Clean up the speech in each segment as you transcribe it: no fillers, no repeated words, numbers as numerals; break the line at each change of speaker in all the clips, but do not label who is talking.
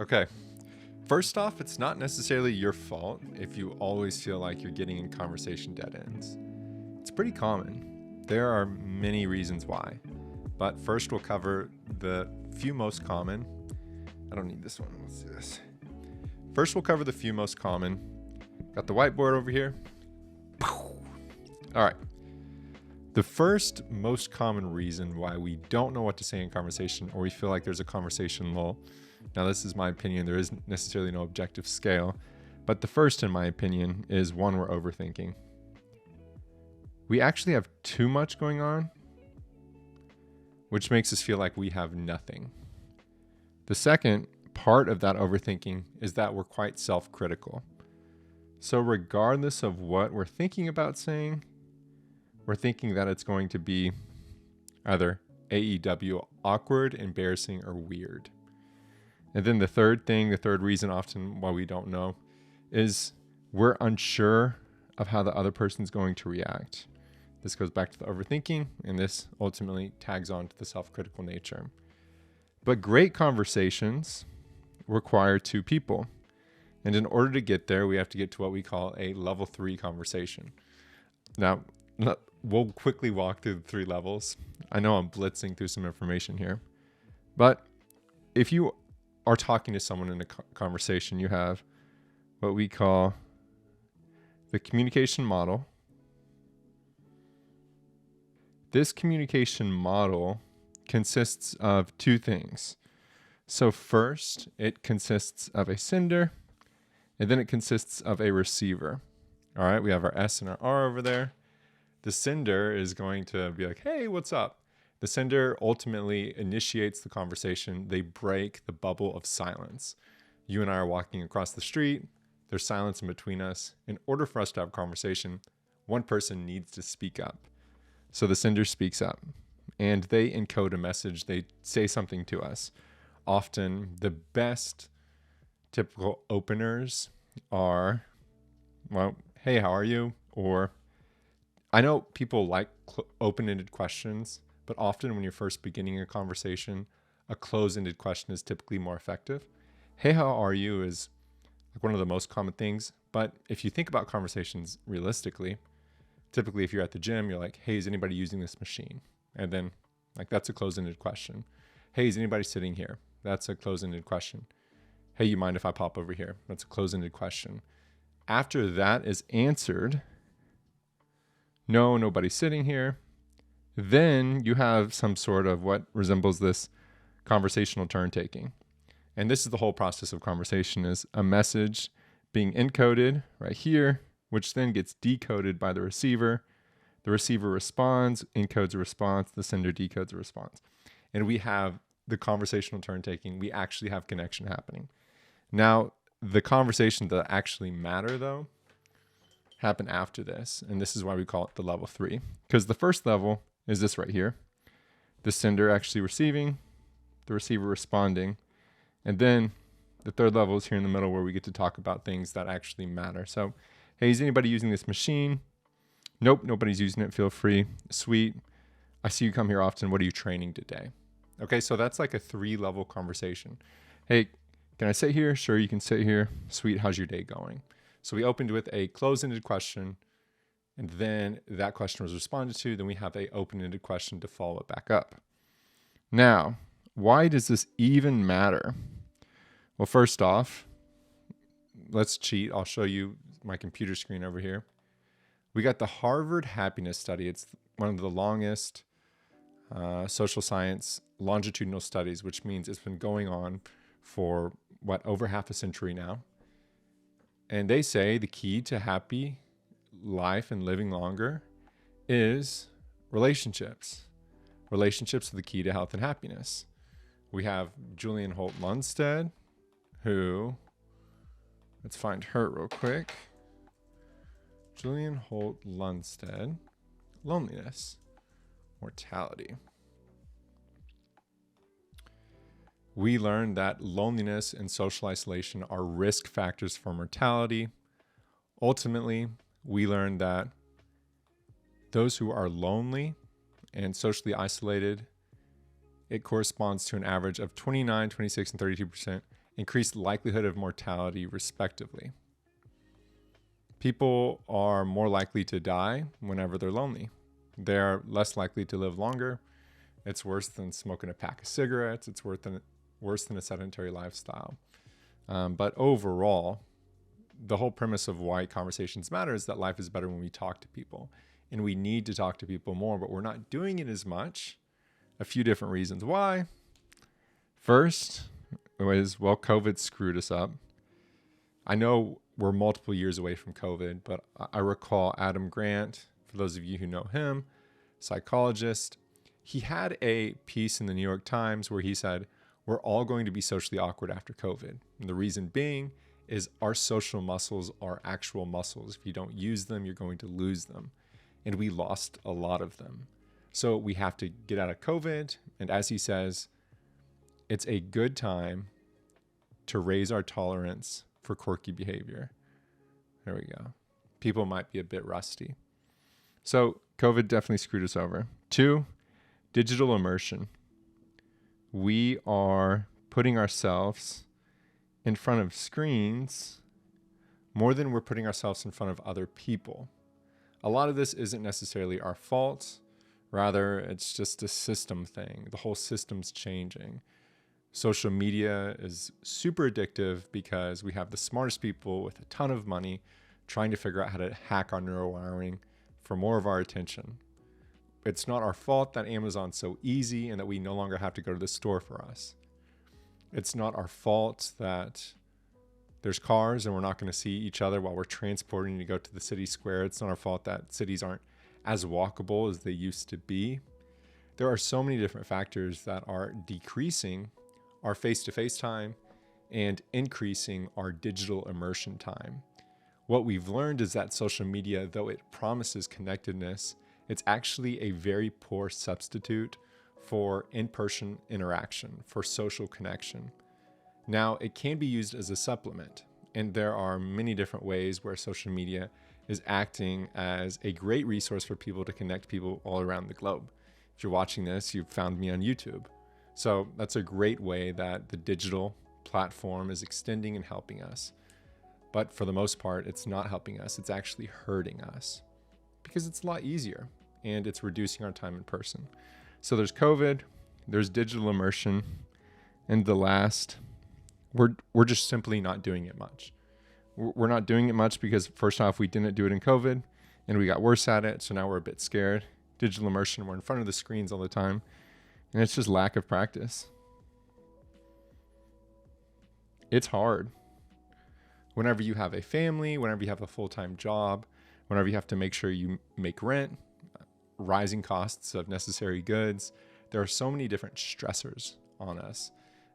Okay. First off, it's not necessarily your fault if you always feel like you're getting in conversation dead ends. It's pretty common. There are many reasons why. But first, we'll cover the few most common. I don't need this one. Let's do this. First, we'll cover the few most common. Got the whiteboard over here. All right. The first most common reason why we don't know what to say in conversation, or we feel like there's a conversation lull. Now, this is my opinion. There isn't necessarily no objective scale. But the first, in my opinion, is one, we're overthinking. We actually have too much going on, which makes us feel like we have nothing. The second part of that overthinking is that we're quite self-critical. So regardless of what we're thinking about saying, we're thinking that it's going to be either AEW, awkward, embarrassing, or weird. And then the third reason often why we don't know is we're unsure of how the other person's going to react. This goes back to the overthinking, and this ultimately tags on to the self-critical nature. But great conversations require two people. And in order to get there, we have to get to what we call a level 3 conversation. Now, we'll quickly walk through the 3 levels. I know I'm blitzing through some information here. But if you are talking to someone in a conversation, you have what we call the communication model. This communication model consists of 2 things. So first, it consists of a sender, and then it consists of a receiver. All right, we have our S and our R over there. The sender is going to be like, hey, what's up? The sender ultimately initiates the conversation. They break the bubble of silence. You and I are walking across the street. There's silence in between us. In order for us to have a conversation, one person needs to speak up. So the sender speaks up and they encode a message. They say something to us. Often the best typical openers are, well, hey, how are you? Or I know people like open-ended questions, but often when you're first beginning a conversation, a closed-ended question is typically more effective. Hey, how are you is like one of the most common things. But if you think about conversations realistically, typically if you're at the gym, you're like, hey, is anybody using this machine? And then like that's a closed-ended question. Hey, is anybody sitting here? That's a closed-ended question. Hey, you mind if I pop over here? That's a closed-ended question. After that is answered, no, nobody's sitting here. Then you have some sort of what resembles this conversational turn taking. And this is the whole process of conversation, is a message being encoded right here, which then gets decoded by the receiver. The receiver responds, encodes a response, the sender decodes a response. And we have the conversational turn taking. We actually have connection happening. Now, the conversations that actually matter, though, happen after this. And this is why we call it the level 3. Because the first level is this right here. The sender actually receiving, the receiver responding. And then the third level is here in the middle where we get to talk about things that actually matter. So, hey, is anybody using this machine? Nope, nobody's using it. Feel free. Sweet. I see you come here often. What are you training today? Okay, so that's like a 3-level conversation. Hey, can I sit here? Sure, you can sit here. Sweet, how's your day going? So we opened with a closed-ended question, and then that question was responded to. Then we have a open-ended question to follow it back up. Now, why does this even matter? Well, first off, let's cheat. I'll show you my computer screen over here. We got the Harvard Happiness Study. It's one of the longest social science longitudinal studies, which means it's been going on for, over half a century now. And they say the key to happy life and living longer is relationships. Relationships are the key to health and happiness. We have Julian Holt Lundstedt, who, let's find her real quick. Julian Holt Lundstedt, loneliness, mortality. We learned that loneliness and social isolation are risk factors for mortality. Ultimately, we learned that those who are lonely and socially isolated, it corresponds to an average of 29, 26, and 32% increased likelihood of mortality, respectively. People are more likely to die whenever they're lonely. They're less likely to live longer. It's worse than smoking a pack of cigarettes. It's worse than a sedentary lifestyle. But overall, the whole premise of why conversations matter is that life is better when we talk to people. And we need to talk to people more, but we're not doing it as much. A few different reasons why. First was, well, COVID screwed us up. I know we're multiple years away from COVID, but I recall Adam Grant, for those of you who know him, psychologist, he had a piece in the New York Times where he said, we're all going to be socially awkward after COVID. And the reason being is our social muscles are actual muscles. If you don't use them, you're going to lose them. And we lost a lot of them. So we have to get out of COVID. And as he says, it's a good time to raise our tolerance for quirky behavior. There we go. People might be a bit rusty. So COVID definitely screwed us over. 2, digital immersion. We are putting ourselves in front of screens more than we're putting ourselves in front of other people. A lot of this isn't necessarily our fault. Rather, it's just a system thing. The whole system's changing. Social media is super addictive because we have the smartest people with a ton of money trying to figure out how to hack our neurowiring for more of our attention. It's not our fault that Amazon's so easy and that we no longer have to go to the store for us. It's not our fault that there's cars and we're not going to see each other while we're transporting to go to the city square. It's not our fault that cities aren't as walkable as they used to be. There are so many different factors that are decreasing our face-to-face time and increasing our digital immersion time. What we've learned is that social media, though it promises connectedness, it's actually a very poor substitute for in-person interaction, for social connection. Now, it can be used as a supplement, and there are many different ways where social media is acting as a great resource for people to connect people all around the globe. If you're watching this, you've found me on YouTube. So that's a great way that the digital platform is extending and helping us. But for the most part, it's not helping us. It's actually hurting us because it's a lot easier and it's reducing our time in person. So there's COVID, there's digital immersion, and the last, we're just simply not doing it much. We're not doing it much because first off, we didn't do it in COVID and we got worse at it. So now we're a bit scared. Digital immersion, we're in front of the screens all the time. And it's just lack of practice. It's hard. Whenever you have a family, whenever you have a full-time job, whenever you have to make sure you make rent, rising costs of necessary goods, there are so many different stressors on us.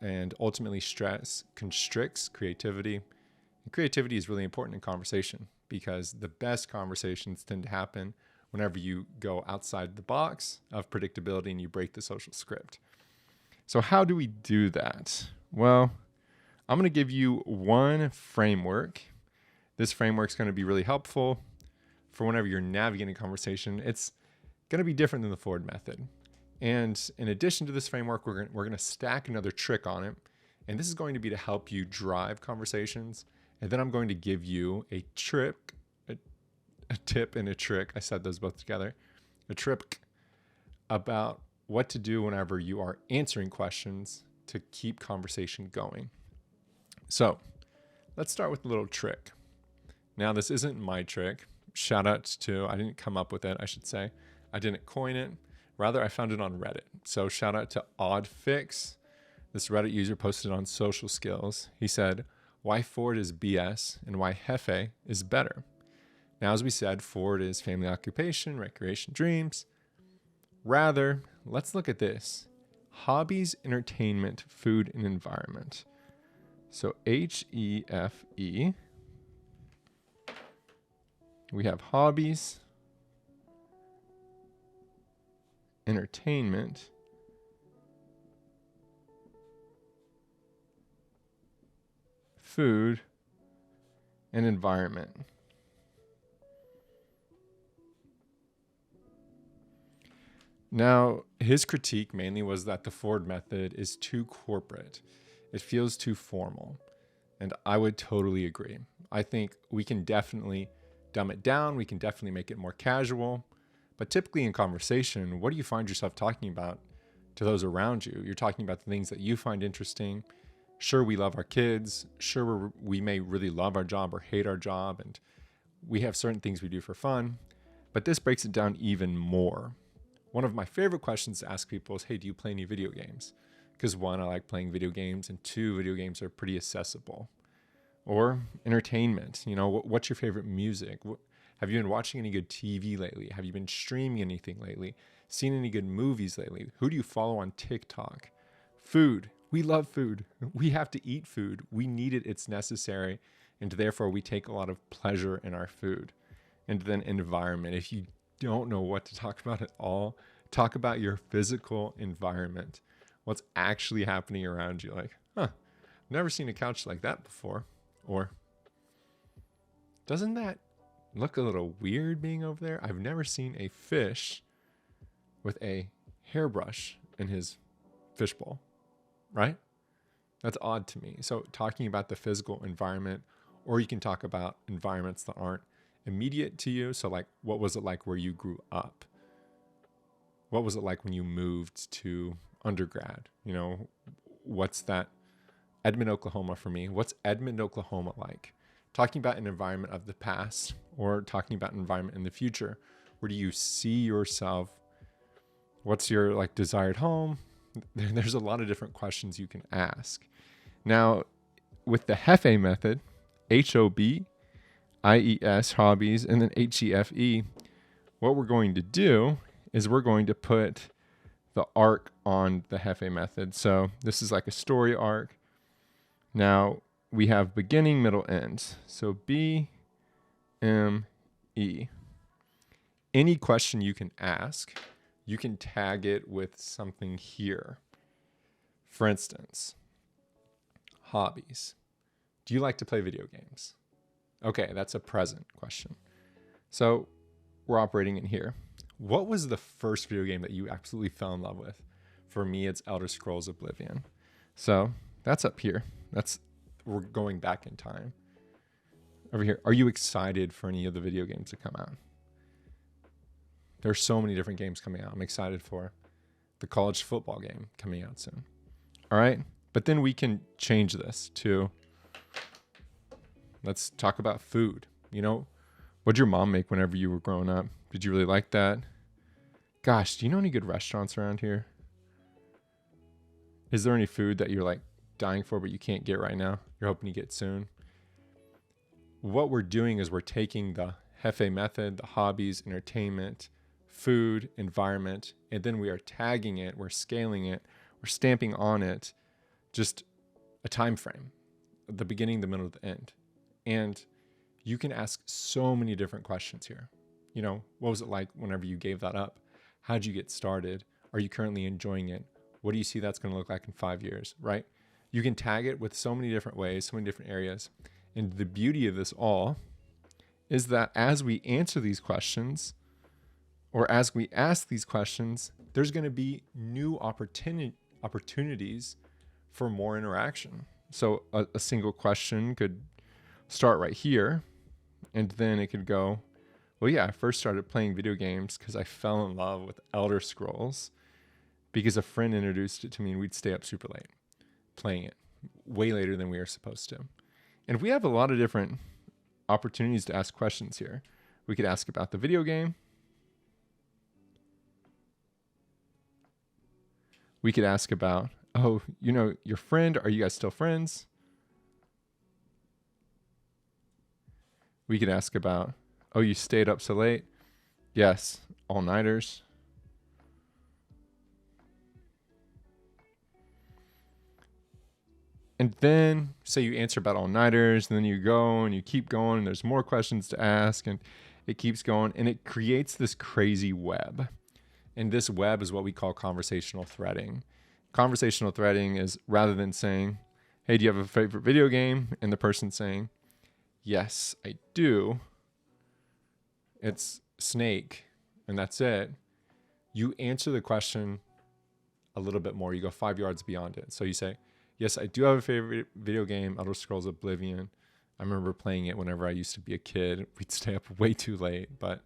And ultimately, stress constricts creativity. And creativity is really important in conversation because the best conversations tend to happen whenever you go outside the box of predictability and you break the social script. So how do we do that? Well, I'm going to give you one framework. This framework is going to be really helpful for whenever you're navigating a conversation. It's going to be different than the Ford method. And in addition to this framework, we're going to stack another trick on it. And this is going to be to help you drive conversations. And then I'm going to give you a tip and a trick. I said those both together. A trick about what to do whenever you are answering questions to keep conversation going. So let's start with a little trick. Now, this isn't my trick. Shout out to, I didn't come up with it, I should say. I didn't coin it. Rather, I found it on Reddit. So shout out to Oddfix. This Reddit user posted on Social Skills. He said, why Ford is BS and why HEFE is better. Now, as we said, Ford is family occupation, recreation, dreams. Rather, let's look at this. Hobbies, entertainment, food, and environment. So HEFE. We have hobbies, entertainment, food, and environment. Now, his critique mainly was that the Ford method is too corporate. It feels too formal. And I would totally agree. I think we can definitely dumb it down. We can definitely make it more casual. But typically in conversation, what do you find yourself talking about to those around you? You're talking about the things that you find interesting. Sure, we love our kids. Sure, we may really love our job or hate our job. And we have certain things we do for fun. But this breaks it down even more. One of my favorite questions to ask people is, hey, do you play any video games? Because one, I like playing video games, and two, video games are pretty accessible. Or entertainment, what's your favorite music? Have you been watching any good TV lately? Have you been streaming anything lately? Seen any good movies lately? Who do you follow on TikTok? Food. We love food. We have to eat food. We need it. It's necessary. And therefore, we take a lot of pleasure in our food. And then environment. If you don't know what to talk about at all, talk about your physical environment. What's actually happening around you. Like, I've never seen a couch like that before. Or, doesn't that look a little weird being over there? I've never seen a fish with a hairbrush in his fishbowl, right? That's odd to me. So talking about the physical environment, or you can talk about environments that aren't immediate to you. So like, what was it like where you grew up? What was it like when you moved to undergrad? What's that? Edmond, Oklahoma for me. What's Edmond, Oklahoma like? Talking about an environment of the past or talking about an environment in the future. Where do you see yourself? What's your desired home? There's a lot of different questions you can ask. Now, with the HEFE method, HOBIES, hobbies, and then HEFE, what we're going to do is we're going to put the arc on the HEFE method. So this is like a story arc. Now we have beginning, middle, ends. So B, M, E. Any question you can ask, you can tag it with something here. For instance, hobbies. Do you like to play video games? Okay, that's a present question. So we're operating in here. What was the first video game that you absolutely fell in love with? For me, it's Elder Scrolls Oblivion. So that's up here. We're going back in time. Over here, are you excited for any of the video games to come out? There's so many different games coming out. I'm excited for the college football game coming out soon. All right, but then we can change this to, let's talk about food. What'd your mom make whenever you were growing up? Did you really like that? Gosh, do you know any good restaurants around here? Is there any food that you're dying for, but you can't get right now? You're hoping to get soon. What we're doing is we're taking the HEFE method, the hobbies, entertainment, food, environment, and then we are tagging it, we're scaling it, we're stamping on it just a time frame, the beginning, the middle, the end. And you can ask so many different questions here. What was it like whenever you gave that up? How'd you get started? Are you currently enjoying it? What do you see that's going to look like in 5 years, right? You can tag it with so many different ways, so many different areas. And the beauty of this all is that as we answer these questions, or as we ask these questions, there's going to be new opportunities for more interaction. So a single question could start right here, and then it could go, well, yeah, I first started playing video games because I fell in love with Elder Scrolls because a friend introduced it to me and we'd stay up super late playing it, way later than we were supposed to. And we have a lot of different opportunities to ask questions here. We could ask about the video game. We could ask about, your friend, are you guys still friends? We could ask about, you stayed up so late? Yes, all-nighters. And then say you answer about all-nighters, and then you go and you keep going, and there's more questions to ask, and it keeps going, and it creates this crazy web. And this web is what we call conversational threading. Conversational threading is rather than saying, hey, do you have a favorite video game? And the person saying, yes, I do. It's Snake, and that's it. You answer the question a little bit more. You go 5 yards beyond it. So you say, Yes, I do have a favorite video game, Elder Scrolls Oblivion. I remember playing it whenever I used to be a kid. We'd stay up way too late, but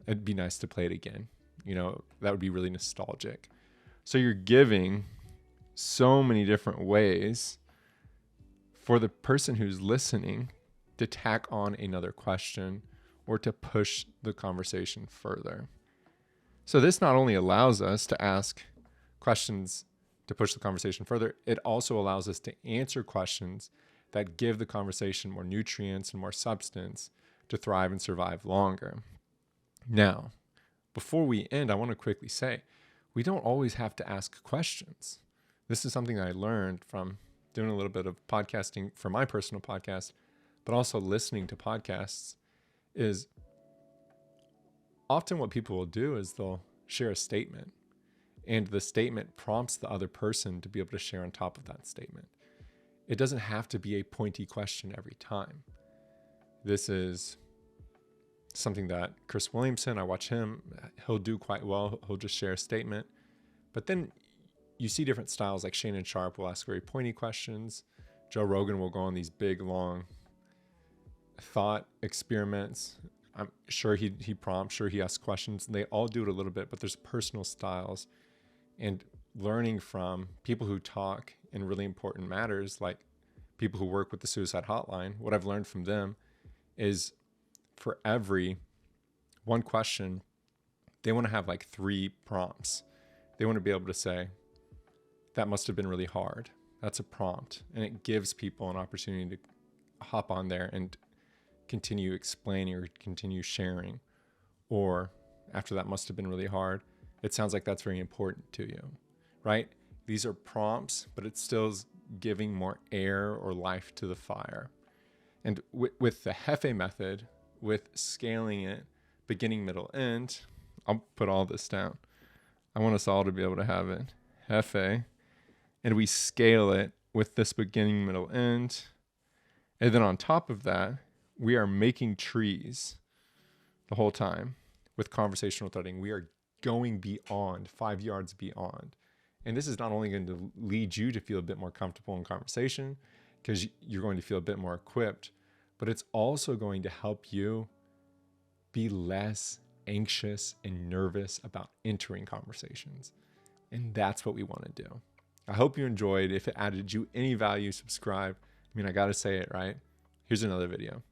it'd be nice to play it again. That would be really nostalgic. So you're giving so many different ways for the person who's listening to tack on another question or to push the conversation further. So this not only allows us to ask questions to push the conversation further, it also allows us to answer questions that give the conversation more nutrients and more substance to thrive and survive longer. Now, before we end, I want to quickly say, we don't always have to ask questions. This is something that I learned from doing a little bit of podcasting for my personal podcast, but also listening to podcasts, is often what people will do is they'll share a statement, and the statement prompts the other person to be able to share on top of that statement. It doesn't have to be a pointy question every time. This is something that Chris Williamson, I watch him, he'll do quite well. He'll just share a statement. But then you see different styles, like Shannon Sharp will ask very pointy questions. Joe Rogan will go on these big, long thought experiments. I'm sure he prompts, sure he asks questions. And they all do it a little bit, but there's personal styles. And learning from people who talk in really important matters, like people who work with the suicide hotline, what I've learned from them is for every one question, they want to have like 3 prompts. They want to be able to say, that must have been really hard. That's a prompt. And it gives people an opportunity to hop on there and continue explaining or continue sharing. Or after that must have been really hard, it sounds like that's very important to you, right? These are prompts, but it still is giving more air or life to the fire. And with the HEFE method, with scaling it, beginning, middle, end, I'll put all this down. I want us all to be able to have it. HEFE. And we scale it with this beginning, middle, end. And then on top of that, we are making trees the whole time with conversational threading. We are going beyond, 5 yards beyond. And this is not only going to lead you to feel a bit more comfortable in conversation, because you're going to feel a bit more equipped, but it's also going to help you be less anxious and nervous about entering conversations. And that's what we want to do. I hope you enjoyed. If it added you any value, subscribe. I mean, I got to say it, right? Here's another video.